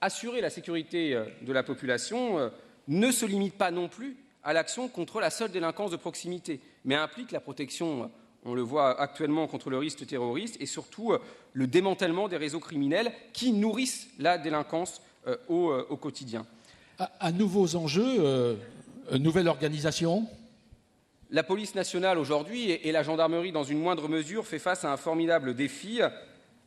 Assurer la sécurité de la population ne se limite pas non plus à l'action contre la seule délinquance de proximité, mais implique la protection, on le voit actuellement, contre le risque terroriste et surtout le démantèlement des réseaux criminels qui nourrissent la délinquance au quotidien. À nouveaux enjeux, nouvelle organisation. La police nationale aujourd'hui et la gendarmerie dans une moindre mesure fait face à un formidable défi,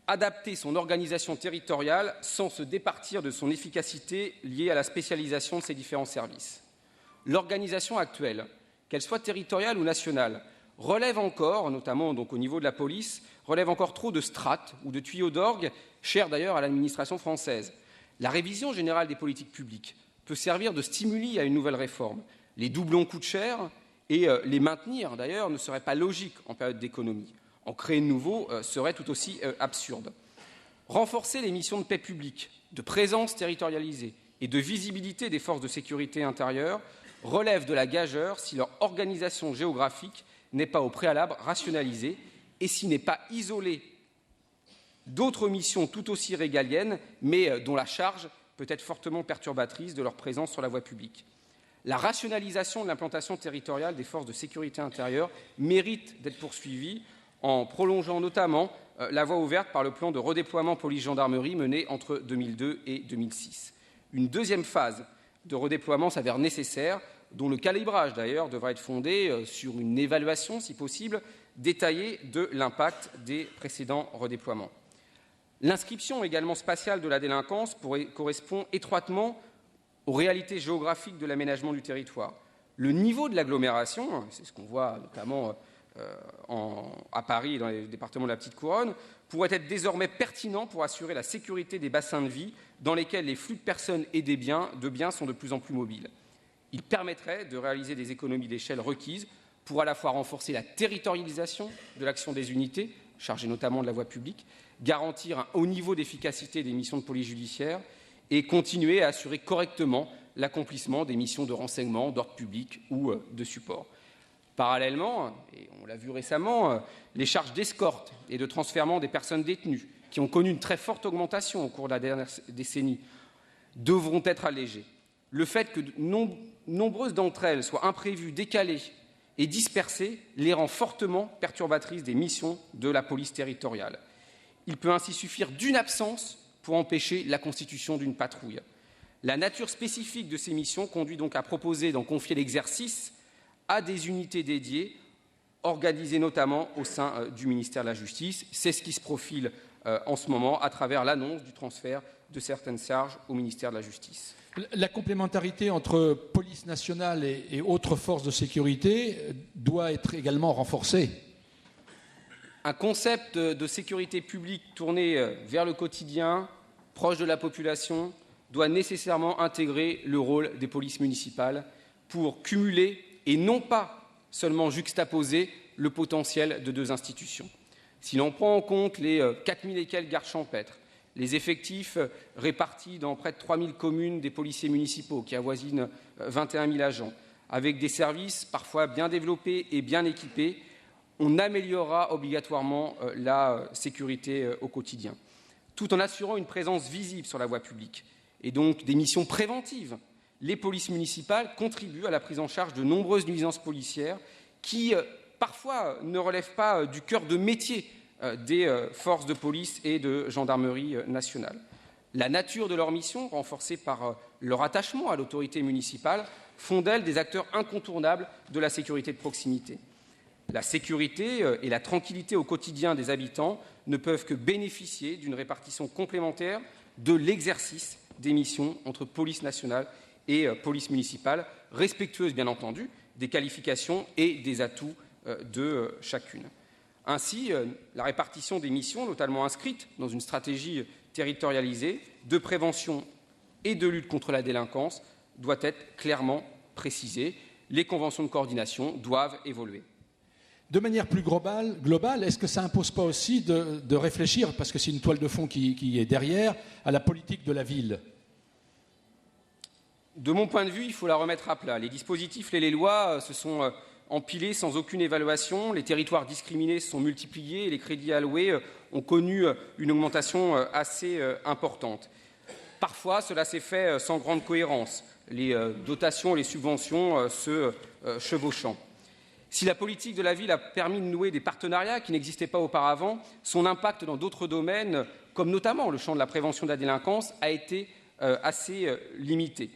adapter son organisation territoriale sans se départir de son efficacité liée à la spécialisation de ses différents services. L'organisation actuelle, qu'elle soit territoriale ou nationale, relève encore, notamment donc au niveau de la police, relève encore trop de strates ou de tuyaux d'orgue, chers d'ailleurs à l'administration française. La révision générale des politiques publiques peut servir de stimuli à une nouvelle réforme. Les doublons coûtent cher et les maintenir d'ailleurs ne serait pas logique en période d'économie. En créer de nouveaux serait tout aussi absurde. Renforcer les missions de paix publique, de présence territorialisée et de visibilité des forces de sécurité intérieure relève de la gageure si leur organisation géographique n'est pas au préalable rationalisée et s'il n'est pas isolé d'autres missions tout aussi régaliennes, mais dont la charge peut être fortement perturbatrice de leur présence sur la voie publique. La rationalisation de l'implantation territoriale des forces de sécurité intérieure mérite d'être poursuivie en prolongeant notamment la voie ouverte par le plan de redéploiement police-gendarmerie mené entre 2002 et 2006. Une deuxième phase de redéploiement s'avère nécessaire, dont le calibrage d'ailleurs devra être fondé sur une évaluation, si possible, détaillée de l'impact des précédents redéploiements. L'inscription également spatiale de la délinquance correspond étroitement aux réalités géographiques de l'aménagement du territoire. Le niveau de l'agglomération, c'est ce qu'on voit notamment à Paris et dans les départements de la Petite Couronne, pourrait être désormais pertinent pour assurer la sécurité des bassins de vie dans lesquels les flux de personnes et de biens sont de plus en plus mobiles. Il permettrait de réaliser des économies d'échelle requises pour à la fois renforcer la territorialisation de l'action des unités, chargées notamment de la voie publique, garantir un haut niveau d'efficacité des missions de police judiciaire et continuer à assurer correctement l'accomplissement des missions de renseignement, d'ordre public ou de support. Parallèlement, et on l'a vu récemment, les charges d'escorte et de transfèrement des personnes détenues, qui ont connu une très forte augmentation au cours de la dernière décennie, devront être allégées. Le fait que nombreuses d'entre elles soient imprévues, décalées et dispersées les rend fortement perturbatrices des missions de la police territoriale. Il peut ainsi suffire d'une absence pour empêcher la constitution d'une patrouille. La nature spécifique de ces missions conduit donc à proposer d'en confier l'exercice à des unités dédiées, organisées notamment au sein du ministère de la Justice. C'est ce qui se profile en ce moment à travers l'annonce du transfert de certaines charges au ministère de la Justice. La complémentarité entre police nationale et autres forces de sécurité doit être également renforcée. Un concept de sécurité publique tourné vers le quotidien, proche de la population, doit nécessairement intégrer le rôle des polices municipales pour cumuler et non pas seulement juxtaposer le potentiel de deux institutions. Si l'on prend en compte les 4000 et quelques gardes champêtres, les effectifs répartis dans près de 3000 communes des policiers municipaux qui avoisinent 21 000 agents, avec des services parfois bien développés et bien équipés, on améliorera obligatoirement la sécurité au quotidien, tout en assurant une présence visible sur la voie publique et donc des missions préventives. Les polices municipales contribuent à la prise en charge de nombreuses nuisances policières qui, parfois, ne relèvent pas du cœur de métier des forces de police et de gendarmerie nationale. La nature de leur mission, renforcée par leur attachement à l'autorité municipale, font d'elles des acteurs incontournables de la sécurité de proximité. La sécurité et la tranquillité au quotidien des habitants ne peuvent que bénéficier d'une répartition complémentaire de l'exercice des missions entre police nationale et police municipale, respectueuse bien entendu des qualifications et des atouts de chacune. Ainsi, la répartition des missions, notamment inscrites dans une stratégie territorialisée de prévention et de lutte contre la délinquance, doit être clairement précisée. Les conventions de coordination doivent évoluer. De manière plus globale, est-ce que ça n'impose pas aussi de réfléchir, parce que c'est une toile de fond qui est derrière, à la politique de la ville ? De mon point de vue, il faut la remettre à plat. Les dispositifs et les lois se sont empilés sans aucune évaluation. Les territoires discriminés se sont multipliés et les crédits alloués ont connu une augmentation assez importante. Parfois, cela s'est fait sans grande cohérence, les dotations et les subventions se chevauchant. Si la politique de la ville a permis de nouer des partenariats qui n'existaient pas auparavant, son impact dans d'autres domaines, comme notamment le champ de la prévention de la délinquance, a été assez limité.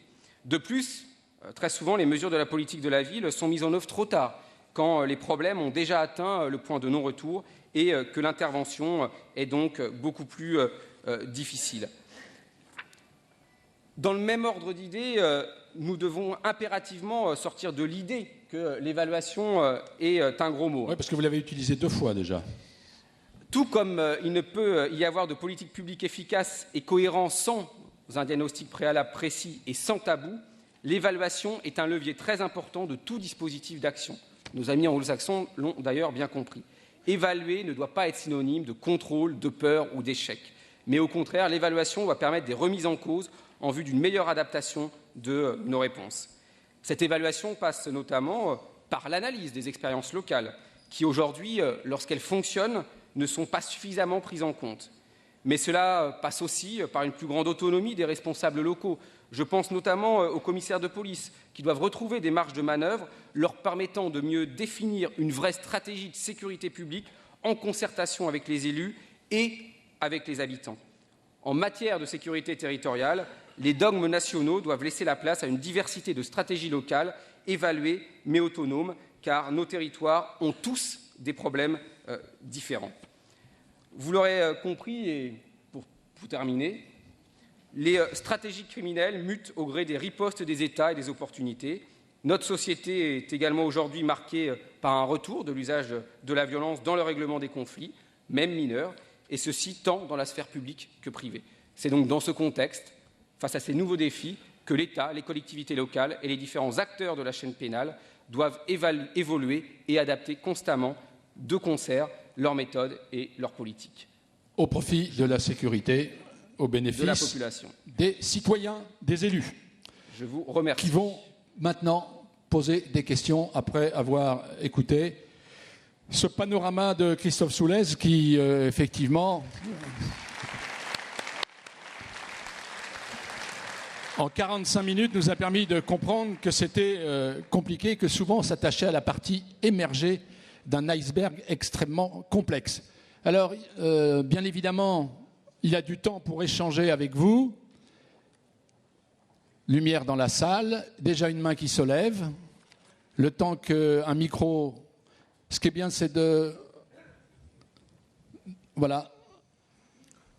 De plus, très souvent, les mesures de la politique de la ville sont mises en œuvre trop tard, quand les problèmes ont déjà atteint le point de non-retour et que l'intervention est donc beaucoup plus difficile. Dans le même ordre d'idées, nous devons impérativement sortir de l'idée que l'évaluation est un gros mot. Oui, parce que vous l'avez utilisé 2 fois déjà. Tout comme il ne peut y avoir de politique publique efficace et cohérente sans un diagnostic préalable précis et sans tabou, l'évaluation est un levier très important de tout dispositif d'action. Nos amis anglo-saxons l'ont d'ailleurs bien compris. Évaluer ne doit pas être synonyme de contrôle, de peur ou d'échec. Mais au contraire, l'évaluation va permettre des remises en cause en vue d'une meilleure adaptation de nos réponses. Cette évaluation passe notamment par l'analyse des expériences locales, qui aujourd'hui, lorsqu'elles fonctionnent, ne sont pas suffisamment prises en compte. Mais cela passe aussi par une plus grande autonomie des responsables locaux. Je pense notamment aux commissaires de police, qui doivent retrouver des marges de manœuvre leur permettant de mieux définir une vraie stratégie de sécurité publique en concertation avec les élus et avec les habitants. En matière de sécurité territoriale, les dogmes nationaux doivent laisser la place à une diversité de stratégies locales, évaluées mais autonomes, car nos territoires ont tous des problèmes différents. Vous l'aurez compris, et pour terminer, les stratégies criminelles mutent au gré des ripostes des États et des opportunités. Notre société est également aujourd'hui marquée par un retour de l'usage de la violence dans le règlement des conflits, même mineurs, et ceci tant dans la sphère publique que privée. C'est donc dans ce contexte, face à ces nouveaux défis, que l'État, les collectivités locales et les différents acteurs de la chaîne pénale doivent évoluer et adapter constamment, de concert, leurs méthodes et leurs politiques. Au profit de la sécurité, au bénéfice de la population, des citoyens, des élus. Je vous remercie. Qui vont maintenant poser des questions après avoir écouté ce panorama de Christophe Soulez qui, effectivement, en 45 minutes, nous a permis de comprendre que c'était compliqué, que souvent on s'attachait à la partie émergée d'un iceberg extrêmement complexe. Alors, bien évidemment, il a du temps pour échanger avec vous. Lumière dans la salle, déjà une main qui se lève. Le temps qu'un micro... Ce qui est bien, c'est de... Voilà.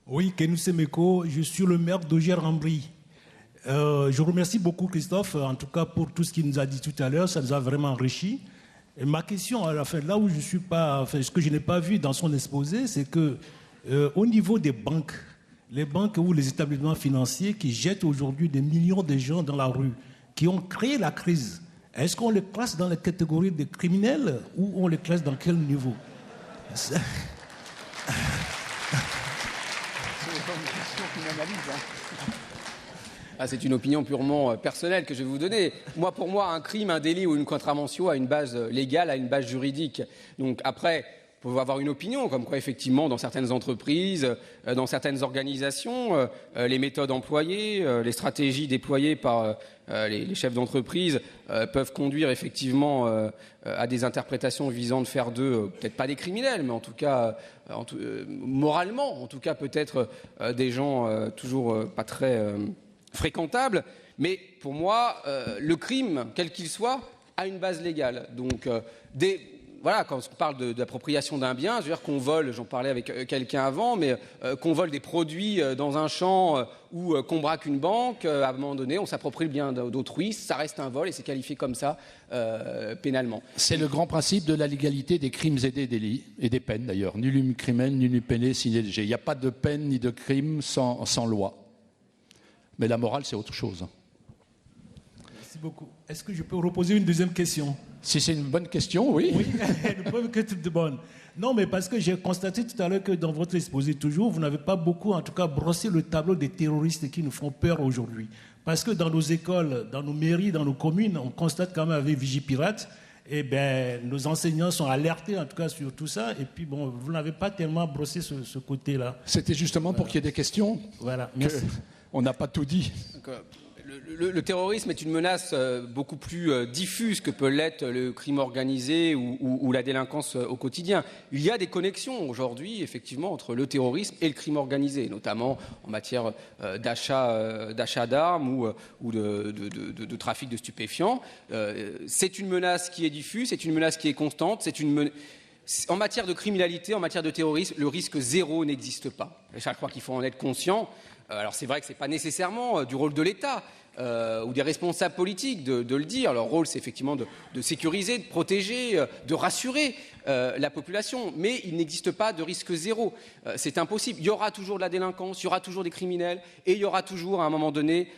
Oui, Kenoussé Meko, je suis le maire d'Auger-Rambry. Je remercie beaucoup Christophe, en tout cas pour tout ce qu'il nous a dit tout à l'heure, ça nous a vraiment enrichi. Et ma question, à la fin, là où je suis pas, enfin, ce que je n'ai pas vu dans son exposé, c'est que au niveau des banques, les banques ou les établissements financiers qui jettent aujourd'hui des millions de gens dans la rue, qui ont créé la crise, est-ce qu'on les classe dans la catégorie des criminels ou on les classe dans quel niveau? C'est une question qui m'analyse. C'est une opinion purement personnelle que je vais vous donner. Pour moi, un crime, un délit ou une contravention a une base légale, a une base juridique. Donc après, vous pouvez avoir une opinion, comme quoi effectivement, dans certaines entreprises, dans certaines organisations, les méthodes employées, les stratégies déployées par les chefs d'entreprise peuvent conduire effectivement à des interprétations visant de faire d'eux, peut-être pas des criminels, mais en tout cas, moralement, en tout cas peut-être des gens toujours pas très fréquentable. Mais pour moi, le crime, quel qu'il soit, a une base légale. Donc, voilà, quand on parle d'appropriation d'un bien, je veux dire qu'on vole, j'en parlais avec quelqu'un avant, mais qu'on vole des produits dans un champ ou qu'on braque une banque, à un moment donné, on s'approprie le bien d'autrui, ça reste un vol et c'est qualifié comme ça pénalement. C'est le grand principe de la légalité des crimes et des délits, et des peines d'ailleurs. Nullum crimen, nullum pene sine lege. Il n'y a pas de peine ni de crime sans loi. Mais la morale, c'est autre chose. Merci beaucoup. Est-ce que je peux reposer une deuxième question? Si c'est une bonne question, oui. Oui, une bonne question de bonne. Non, mais parce que j'ai constaté tout à l'heure que dans votre exposé, toujours, vous n'avez pas beaucoup, en tout cas, brossé le tableau des terroristes qui nous font peur aujourd'hui. Parce que dans nos écoles, dans nos mairies, dans nos communes, on constate quand même avec Vigipirate, nos enseignants sont alertés, en tout cas, sur tout ça. Et puis, vous n'avez pas tellement brossé ce côté-là. C'était justement pour qu'il y ait des questions. Voilà, merci. On n'a pas tout dit. Le terrorisme est une menace beaucoup plus diffuse que peut l'être le crime organisé ou la délinquance au quotidien. Il y a des connexions aujourd'hui, effectivement, entre le terrorisme et le crime organisé, notamment en matière d'achat d'armes ou de trafic de stupéfiants. C'est une menace qui est diffuse, c'est une menace qui est constante, En matière de criminalité, en matière de terrorisme, le risque zéro n'existe pas. Et je crois qu'il faut en être conscient. Alors c'est vrai que ce n'est pas nécessairement du rôle de l'État ou des responsables politiques de le dire. Leur rôle, c'est effectivement de sécuriser, de protéger, de rassurer la population. Mais il n'existe pas de risque zéro. C'est impossible. Il y aura toujours de la délinquance, il y aura toujours des criminels et il y aura toujours, à un moment donné,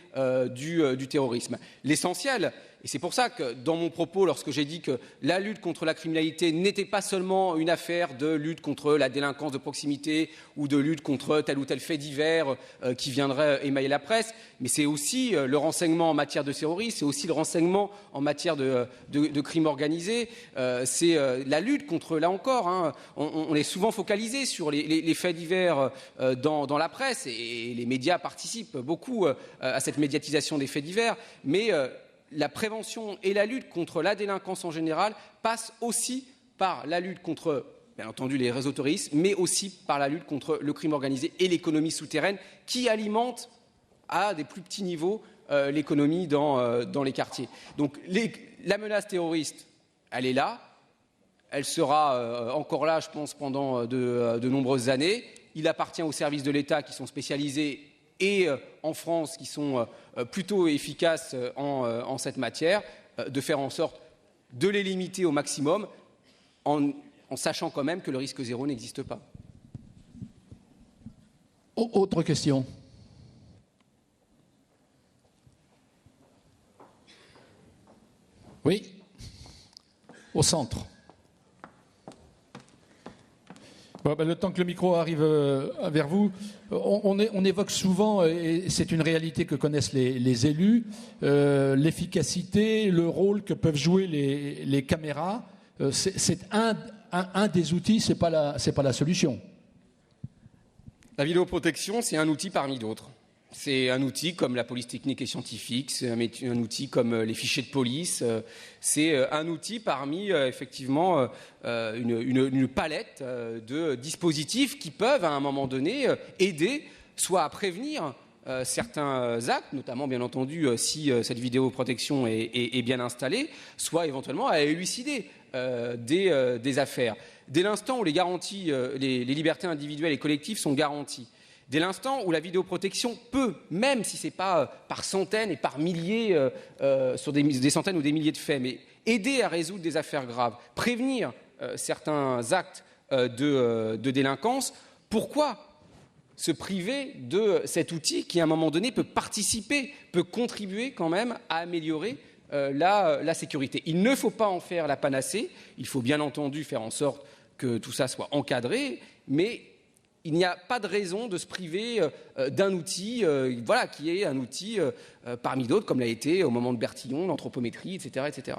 du terrorisme. L'essentiel, et c'est pour ça que dans mon propos, lorsque j'ai dit que la lutte contre la criminalité n'était pas seulement une affaire de lutte contre la délinquance de proximité ou de lutte contre tel ou tel fait divers qui viendrait émailler la presse, mais c'est aussi le renseignement en matière de terrorisme, c'est aussi le renseignement en matière de crime organisé, c'est la lutte contre, là encore, on est souvent focalisé sur les faits divers dans la presse et les médias participent beaucoup à cette médiatisation des faits divers, mais la prévention et la lutte contre la délinquance en général passent aussi par la lutte contre, bien entendu, les réseaux terroristes, mais aussi par la lutte contre le crime organisé et l'économie souterraine qui alimente à des plus petits niveaux l'économie dans les quartiers. Donc la menace terroriste, elle est là, elle sera encore là, je pense, pendant de nombreuses années. Il appartient aux services de l'État qui sont spécialisés et en France qui sont plutôt efficaces en cette matière, de faire en sorte de les limiter au maximum en sachant quand même que le risque zéro n'existe pas. Autre question. Oui, au centre. Bon, le temps que le micro arrive vers vous, on évoque souvent, et c'est une réalité que connaissent les élus, l'efficacité, le rôle que peuvent jouer les caméras. C'est un des outils, c'est pas la solution. La vidéoprotection, c'est un outil parmi d'autres. C'est un outil comme la police technique et scientifique, c'est un outil comme les fichiers de police, c'est un outil parmi effectivement une palette de dispositifs qui peuvent à un moment donné aider soit à prévenir certains actes, notamment bien entendu si cette vidéoprotection est bien installée, soit éventuellement à élucider des affaires. Dès l'instant où les garanties, les libertés individuelles et collectives sont garanties, dès l'instant où la vidéoprotection peut, même si ce n'est pas par centaines et par milliers, sur des centaines ou des milliers de faits, mais aider à résoudre des affaires graves, prévenir certains actes de délinquance, pourquoi se priver de cet outil qui, à un moment donné, peut participer, peut contribuer quand même à améliorer la sécurité. Il ne faut pas en faire la panacée, il faut bien entendu faire en sorte que tout ça soit encadré, mais il n'y a pas de raison de se priver d'un outil qui est un outil parmi d'autres, comme l'a été au moment de Bertillon, l'anthropométrie, etc., etc.